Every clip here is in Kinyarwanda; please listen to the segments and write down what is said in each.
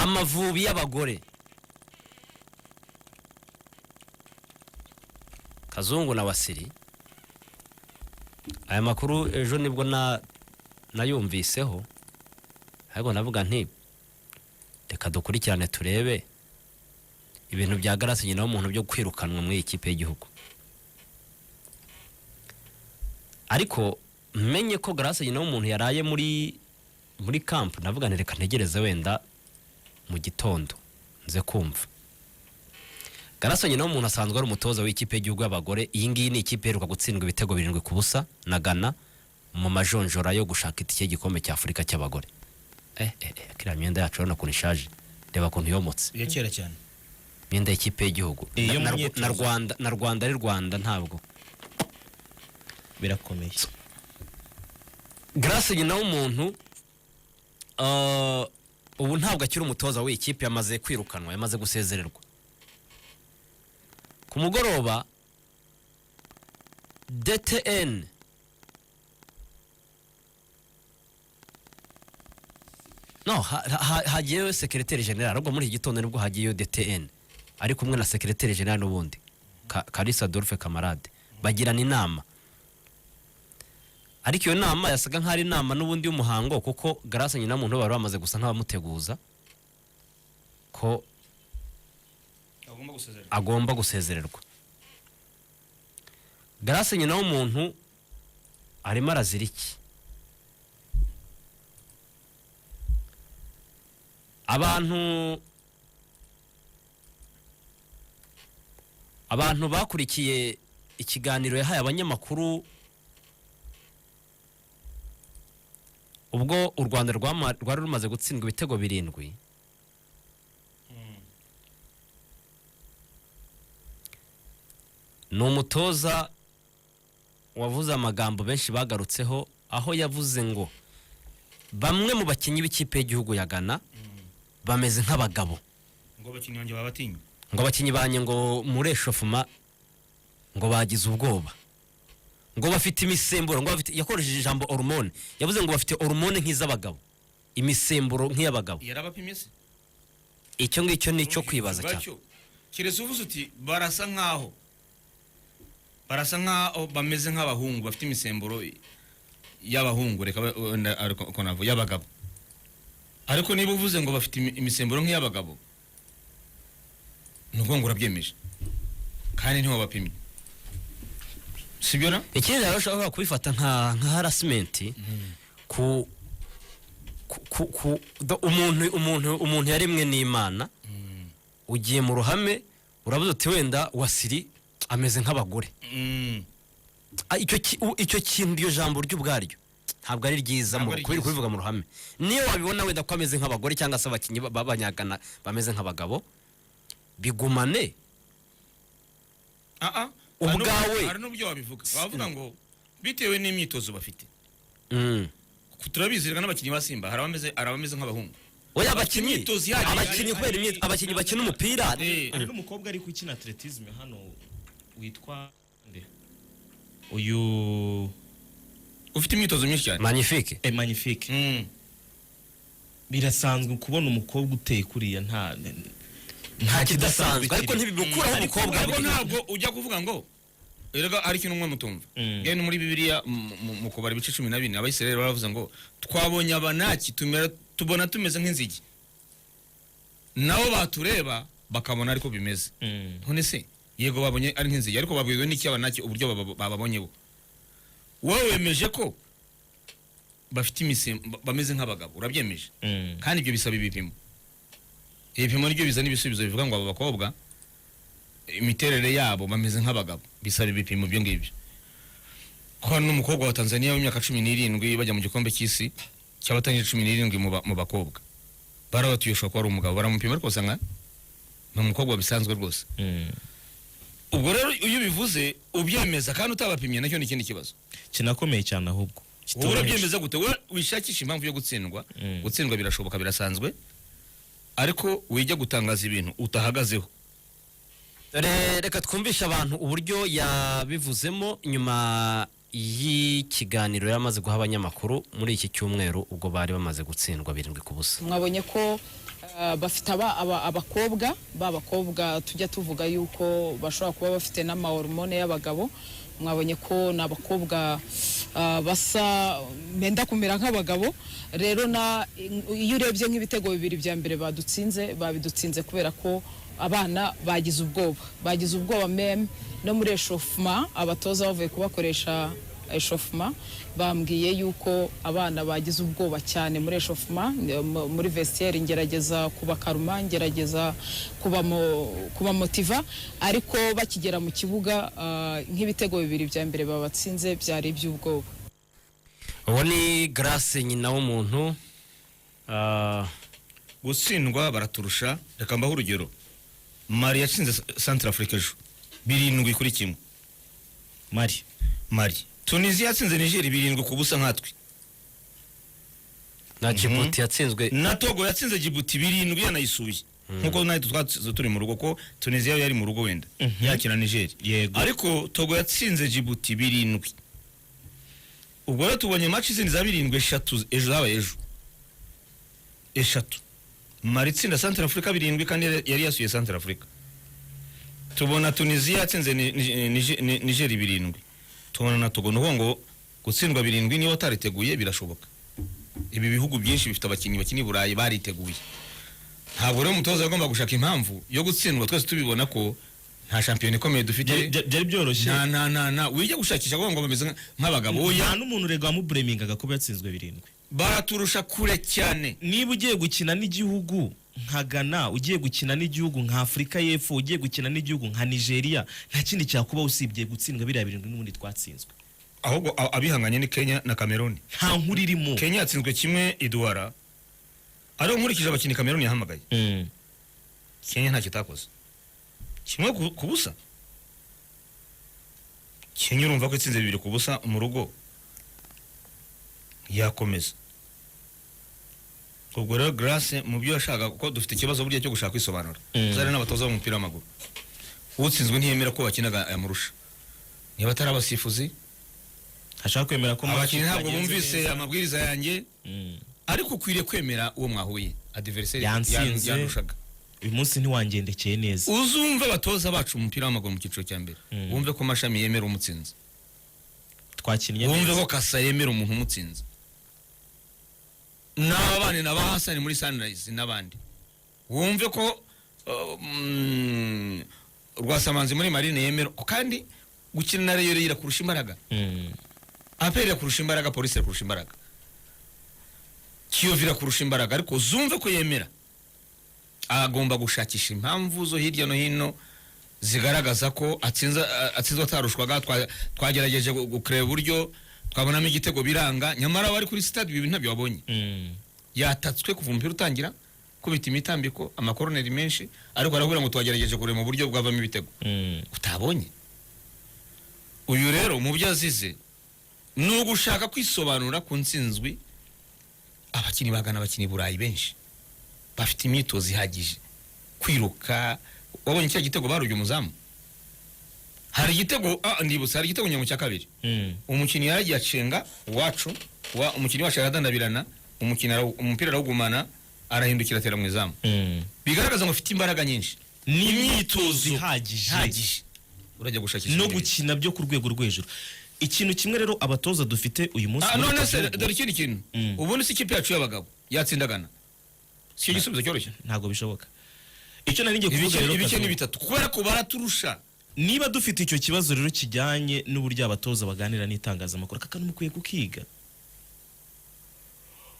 Amavubi y'abagore Kazungu na Wasiri, aya makuru ejo nibwo nayumviseho, ariko navuga nti reka dukurikirane turebe ibintu bya Grace nyina w'umuntu byo kwirukanwa mu ikipe y'igihugu. Ariko menye ko Grace nyina w'umuntu yaraye muri camp, navuga nti reka ntegereze wenda mu gitondo nze kumva. Grace nyina w'umuntu asanzwe ari umutoza w'ikipe y'igihugu y'abagore. Iyi ngiyi ni ikipe iheruka gutsindwa ibitego 7-0 na Ghana mu majonjora yo gushaka itike y'igikombe cya Afurika cy'abagore. Akira myenda yacu urabona ko nishaje, reba kuntu yomotse ya kera cyane myenda y'ikipe y'igihugu na Rwanda ari Rwanda ntabwo birakomeye. Grace nyina w'umuntu ubu ntabwo akiri umutoza w'ikipe, yamaze kwirukanwa, yamaze gusezererwa. Ku mugoroba DTN hagiyeyo secrétaire général, ahubwo muri iki gitondo nibwo hagiyeyo DTN ari kumwe na secrétaire général n'ubundi Kalisa Adolphe Camarade bagirana inama. Ariko iyo nama yasaga nk'ari inama n'ubundi y'umuhango, kuko Grace nyina w'umuntu bari bamaze gusa nk'abamuteguza ko agomba gusezererwa. Grace nyina w'umuntu arimo arazira iki? Abantu bakurikiye ikiganiro yahaye abanyamakuru ubwo u Rwanda rwari rumaze gutsindwa ibitego 7. Ni umutoza wavuze amagambo benshi bagarutseho, aho yavuze ngo bamwe mu bakinyi b'ikipe y'igihugu ya Ghana bameze nk'abagabo, ngo abakinyi banje babatinya, ngo abakinyi banye ngo mureshofuma ngo bagize ubwoba, ngo bafite imisemburo, ngo bafite, yakoresheje ijambo hormone, yavuze ngo bafite hormone nk'iz'abagabo, imisemburo nk'iy'abagabo. Yarabapimye. Icyo ngicyo nicyo kwibaza cyane. Kirese uvuze uti barasa nkaho bameze nk'abahungu, bafite imisemburo y'abahungu, reka ariko navo y'abagabo. Ariko niba uvuze ngo bafite imisemburo nk'iy'abagabo, nuko ngo urabyemeje kandi ntiho bapimye, sibyo na? Ikindi rero ushobora kubifata nka harassment ku umuntu yarimwe n'Imana, ugiye mu ruhame urabuze uti wenda Wasiri ameze nk'abagore. Icyo kintu, iyo jambo ry'ubwaryo ntabwo ari ryiza mu kubivuga mu ruhame. Niyo wabibona wenda ko ameze nk'abagore cyangwa se abakinyi babanyagana bameze nk'abagabo, bigumane ubwawe. Hari n'ubyo wabivuga, bavuga ngo bitewe n'imyitozo bafite. Turabizirana n'abakinyi ba Simba hari abameze nk'abahungu. Oya abakinyi kubera abakinyi bakina umupira. Hari n'umukobwa ari gukina atletisme hano witwa nde, uyu ufite imyitozo myinshi cyane, Magnifique. Magnifique. Birasanzwe kubona umukobwa uteye kuriya, nta kidasanzwe, ariko ntibikuraho umukobwa. Ariko ntabwo ujya kuvuga ngo erega hari ikintu umwe mutumva. Gene muri Bibiliya mu kubara ibice 12 Abayisirayeli baravuze ngo twabonye abanaki tubona tumeze nk'inzigi, nabo batureba bakabona ariko bimeze. None se yego babonye ari nk'inzigi, ariko babwiwe n'iki abanaki uburyo bababonyeho? Wowe wemeje ko bafite bameze nk'abagabo, urabyemeje, kandi ibyo bisaba ibipimo. Ibipimo nibyo bizana ibisubizo bivuga ngo aba bakobwa imiterere yabo bameze nk'abagabo, bisaba ibipimo byo ngibyo. Ko n'umukobwa wa Tanzania w'imyaka 17 bajya mu gikombe cy'isi cy'abatangije 17 mu bakobwa, barabatuyesha ko ari umugabo, baramupima ariko sanga n'umukobwa bisanzwe rwose. Ubwo rero iyo bivuze ubyemeza kandi utabapimye, nacyo ni ikindi kibazo kinakomeye cyane. Ahubwo urabyemeza gute? We wishakisha impamvu yo gutsindwa. Gutsindwa birashoboka, birasanzwe, ariko wijya gutangaza ibintu utahagazeho. Reka twumvisha abantu uburyo yabivuzemo nyuma y'ikiganiro yamaze guha abanyamakuru muri iki cyumweru ubwo bari bamaze gutsindwa 7-0. Mwabonye ko bafite abakobwa b'abakobwa tujya tuvuga yuko bashobora kuba bafite n'amahormone y'abagabo. Mwabonye ko n'abakobwa basa benda kumera nk'abagabo. Rero iyo urebye nk'ibitego bibiri bya mbere babidutsinze kubera ko abana bagize ubwoba meme no muri eshofuma abatoza bavuye kubakoresha eshofuma bambwiye yuko abana bagize ubwoba cyane muri eshofuma muri vestiaire ngerageza kubakaruma ngerageza kubamotiva ariko bakigera mu kibuga nk'ibitego bibiri bya mbere babatsinze byari iby'ubwoba. uwo ni Grace nyina w'umuntu. gutsindwa baraturusha. Reka mbaho urugero, Mali yatsinze Centrafrique ejo 7-1. Mali Tunisia yatsinze Niger 7-0 nkatwe. na Djibouti yatsinzwe na Togo yatsinze Djibouti 7 yanayisuye. Nkuko nayo twatsinze turi mu rugo ko Tunisia yari mu rugo wenda yakina Niger. Ariko Togo yatsinze Djibouti 7. Ubwo rero tubonye match zindi za 7 ejo habaye eshatu. Mali tsinda Centrafrique 7 kandi yari yasuye Centrafrique. Tubona Tunisia yatsinze Niger 7. Tubona na Togo ngo gutsindwa 7 niyo tariteguye birashoboka. Ibi bihugu byinshi bifite abakinnyi bakini Burayi bariteguye. Ntabwo rero umutoza agomba gushaka impamvu yo gutsindwa. Twese tubibona ko nta champion ikomeye dufite. Byari byoroshye. Wijya gushakisha ngo bameze nk'abagabo. Oya n'umuntu rega mu Breminga ko yatsinzwe 7. Baraturusha kure cyane. Niba ugiye gukina n'igihugu nka Ghana, ugiye gukina n'igihugu nka Afrika y'Epfo, ugiye gukina n'igihugu nka Nigeria, nta kindi cyakuba usibye gutsindwa 7 n'ubundi twatsinzwe. Ahubwo abihanganye ni Kenya na Cameroon. Nta nkuru irimo. Kenya yatsinzwe kimwe Idwara. Ari nkurikije abakinnyi Cameroon yahamagaye. Kenya nta kitakoze. Kimwe kubusa. Kenya urumva ko itsinze 2-0 mu rugo. Yakomeza. Ubwo rero Grace mu byo yashaka ko dufite ikibazo burya cyo gushaka kwisobanura. Zari n'abatoza b'umupira w'amaguru. Utsinzwe ntiyemera ko bakinaga amurusha. Niba atari abasifuzi ashaka kwemera ko abakinnyi ntabwo bumvise amabwiriza yanjye. Ariko kwiriye kwemera uwo mwahuye adversaire yanushaga. Uyu munsi ntiwangendekeye neza. Uzumva abatoza bacu umupira w'amaguru mu cyiciro cya mbere. Wumve ko Mashami yemera umutsinzi. Twakinnye neza. Wumve ko Kasa yemera umuntu umutsinzi. N'abandi n'abahasani muri Sunrise n'abandi. Wumve ko Rwasamanzi muri Marine yemera kandi gukina na Rayon ira kurusha imbaraga. Apere kurusha imbaraga, Police kurusha imbaraga. Kiyovira kurusha imbaraga ariko zumve ko yemera. Agomba gushakisha impamvu zo hirya no hino zigaragaza ko atsinzwe atarushwaga. Twagerageje gukreba buryo twabonamo igitego biranga, nyamara bari kuri stade ibi ntabyo wabonye. Yatatswe kuva umupira utangira kubita imitambiko amakoroneri menshi ariko arabwira ngo twagerageje kurema mu buryo bwavamo ibitego. Utabonye uyu rero mu byo azize no gushaka kwisobanura ku nsinzwi. Abakinnyi bagana abakinnyi Burayi benshi bafite imyitozo ihagije kwiruka. Wabonye cya gitego barujye umuzamu. Hari igitego ndibutsa hari igitego nyamo cya kabiri. Umukinnyi yaragiye acenga wacu umukinnyi wacu aradandabirana umupira arawugumana arahindukira atera mu izamu. Bigaragaza ngo afite imbaraga nyinshi n'imyitozo ihagije. Urajya gushakisha no gukina byo ku rwego rw'ejuru. Ikintu kimwe rero abatoza dufite uyu munsi none se dore ikindi kintu ubundi si ikipe yacu y'abagabo yatsindagana si igisubizo cyoroshye. Ntago bishoboka. Icyo nari ngiye kuvuga rero ibice ni bitatu kubera ko baraturusha. Niba dufite icyo kibazo rero kijyanye n'uburyo abatoza baganira n'itangazamakuru kakanu mukwiye kukiga.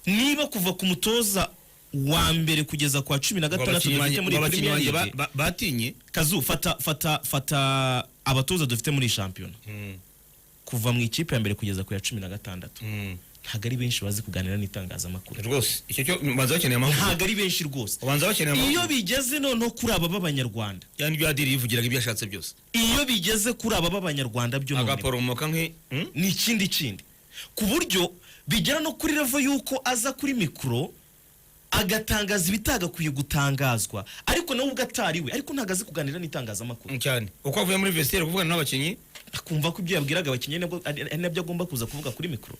Niba kuva ku mutoza wa mbere kugeza kwa 16 dufite muri Premier League batinye Kazu fata abatoza dufite muri champion. Kuva mu ikipe ya mbere kugeza ku ya 16. Ntago ari benshi bazi kuganira n'itangazamakuru. Rwose icyo cyo banza bakeneye amahoro. Ntago ari benshi rwose. Banza bakeneye amahoro. Iyo bigeze none kuri aba b'abanyarwanda. Yani byo adiri yivugiraga ibyo yashatse byose. Iyo bigeze kuri aba b'abanyarwanda byo none. Agaporomoka ni ikindi. Ku buryo bigera no kuri level yuko aza kuri mikro agatangaza ibitagakwiye gutangazwa ariko nawe ugatariwe ariko ntagaze kuganira n'itangazamakuru cyane. Uko avuye muri vestiaire kuvugana n'abakinnyi akumva ko ibyo yabwiraga abakinnyi nabyo agomba kuza kuvuga kuri mikro.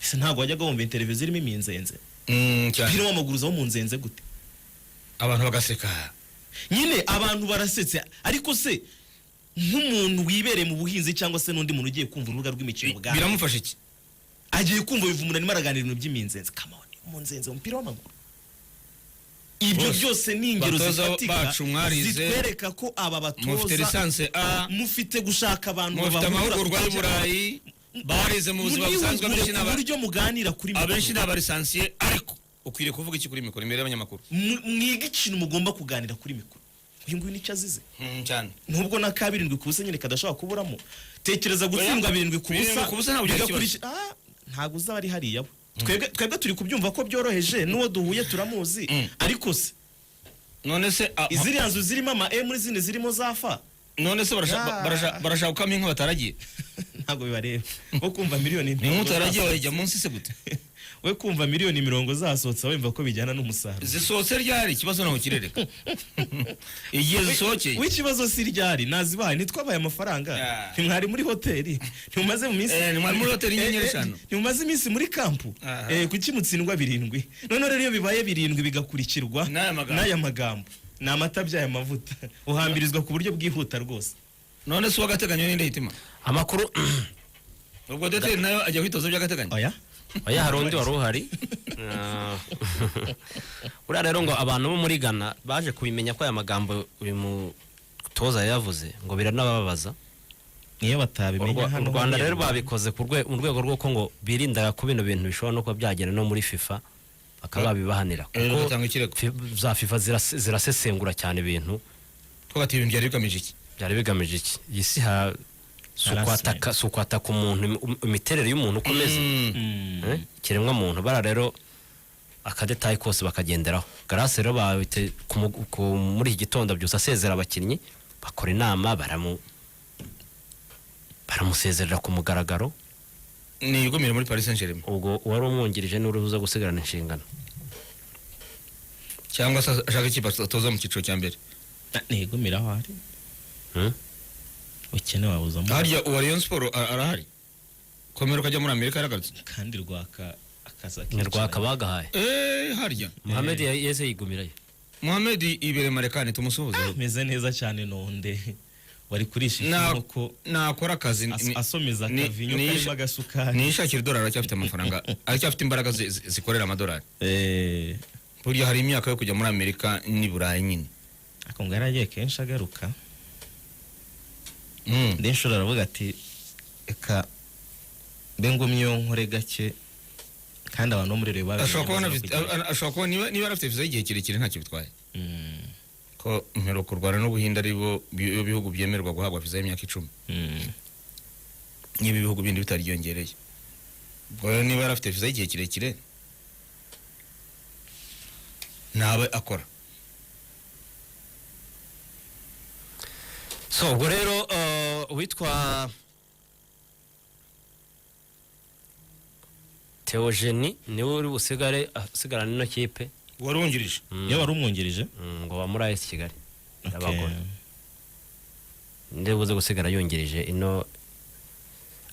Ese ntago wajyaga wumva televiziyo irimo iminzenze. Cyane. Pira w'amaguru zawo mu nzenze gute? abantu bagaseka. nyine abantu barasetse ariko se nk'umuntu wibereye mu buhinzi cyangwa se n'undi muntu ugiye kumva urubuga rw'imikino bwa Biramufasha iki? agiye kumva biva umuntu arimo araganira ibintu by'iminzenzi come on umunzenzi umupira w'amaguru ibyo Bose. byose ni ingero Batoza zifatika bacu mwarize. zitwereka ko aba Mufite batoza lisansi A, mufite gushaka abantu mufite babahugura amahugurwa ku y'u Burayi, barize mu buzima busanzwe Munihugure abenshi ku n'aba- buryo muganira kuri abenshi mikoro. ni abalisansiye, ariko ukwiriye kuvuga iki kuri mikoro imbere y'abanyamakuru? Mwiga ikintu mugomba kuganira kuri mikoro uyu nguyu nicyo azize Cyane. nubwo na ka 7 ku busa nyine kadashobora kuburamo tekereza gutsindwa 7 ku busa 7 ku busa ntabwo cyari bigakurikiza- ntabwo uzaba ari hariya we twebwe turi kubyumva ko byoroheje n'uwo duhuye turamuzi ariko se None se iziriya nzu zirimo ama M n'izindi zirimo za fa none se barashaka gukama inka bataragiye. ntabwo bibareba wo kumva miliyoni Ni inka utaragiye wajya munsi se gute? we kumva miliyoni mirongo zasohotse wumva ko bijyana n'umusaruro Zisohotse ryari ikibazo naho kirereka. Igihe zisohokeye. w'ikibazo si ryari nazibaye ntitwabaye amafaranga Yeah. ntimwari muri hoteli ntimumaze mu minsi Ntimwari muri hoteli inyenyeri eshanu. ntimumaze iminsi muri kampu Aha. kuki mutsindwa 7 noneho rero iyo bibaye 7 bigakurikirwa N'aya magambo. ni amata by'aya mavuta uhambirizwa ku buryo bwihuta rwose None se uw'agateganyo ninde hitima? amakuru Ubwo Deteri nayo ajya kwitoza by'agateganyo. oya oya hari undi wari uhari buriya rero ngo abantu bo muri Ghana baje kubimenya ko aya magambo uyu mutoza yavuze ngo biranababaza niyo batabimenya hano u Rwanda rero babikoze mu rwego rw'uko ngo birinda ko bino bintu bishobora no kuba byagera no muri FIFA bakaba babibahanira Rero kuko batanga ikirego. za FIFA zirasesengura cyane ibintu Ko bati ibintu byari bigamije iki? byari bigamije iki iyi si si ukwataka umuntu imiterere y'umuntu uko ameze kiremwa muntu bara rero akadetayi kose bakagenderaho Grace rero babite muri iki gitondo byose asezera abakinnyi bakora inama baramusezerera ku mugaragaro Ni igomero muri Paris Saint-Germain. ubwo wari umwungirije n'uruhuza gusigarana inshingano Cyangwa se ashaka ikipe atoza mu cyiciro cya mbere. ntigumira aho ari ukene wabuzamo Harya uwa Rayon Sport arahari. Komero kajya muri Amerika yaragarutse. kandi rwaka akaza ni rwaka bagahaye Harya Mohamed yese yigumirayo Mohamed ibere Marekani tumusuhuze. meze neza cyane nonde wari kurisha inkoko nakora akazi asomeza akavinyo karimo agasukari nishakira idolari aracyafite amafaranga aracyafite imbaraga zikorera amadolari. Burya hari imyaka yo kujya muri Amerika n'i Burayi nyine. ako ngaragiye kenshi agaruka ndinshura aravuga ati eka bengumyo nkore gake kandi abantu bo muri rero ashobora kuba niba arafite viza y'igihe kirekire ntacyo bitwaye. Ko impero ku Rwanda n'Ubuhinde ari bo bihugu byemerwa guhabwa viza y'imyaka 10. Niba ibihugu bindi bitariyongereye. Ubwo niba arafite viza y'igihe kirekire nawe akora. so ubwo rero witwa Theogenie niwe uri usigarana ino kipe Warungirije. iyo wari umwungirije ngo bamuri AS Kigali y'abagore ndebuze gusigara yungirije ino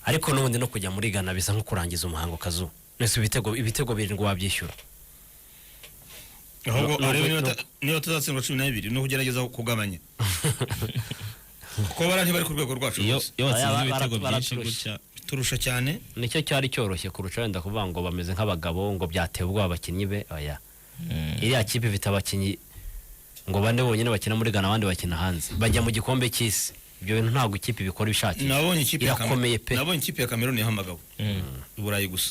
ariko n'ubundi no kujya muri Ghana bisa nko kurangiza umuhango kazu nese ibitego birindwi wabyishyura ahubwo niba tuzatsindwa 12 no kugerageza kugabanya kuko bara ntibari ku rwego rwacu iyo watsinze ibitego byinshi baraturusha. gutya turusha cyane. nicyo cyari cyoroshye kurusha wenda kuvuga ngo bameze nk'abagabo ngo byatewe ubwoba abakinnyi be oya iriya kipe ifite abakinnyi ngo bane bonyine bakina muri Ghana abandi bakina hanze bajya mu gikombe cy'isi ibyo bintu ntabwo ikipe bikora ibishakira Nabonye ikipe irakomeye pe nabonye ikipe ya Cameroon yahamagawe i Burayi gusa.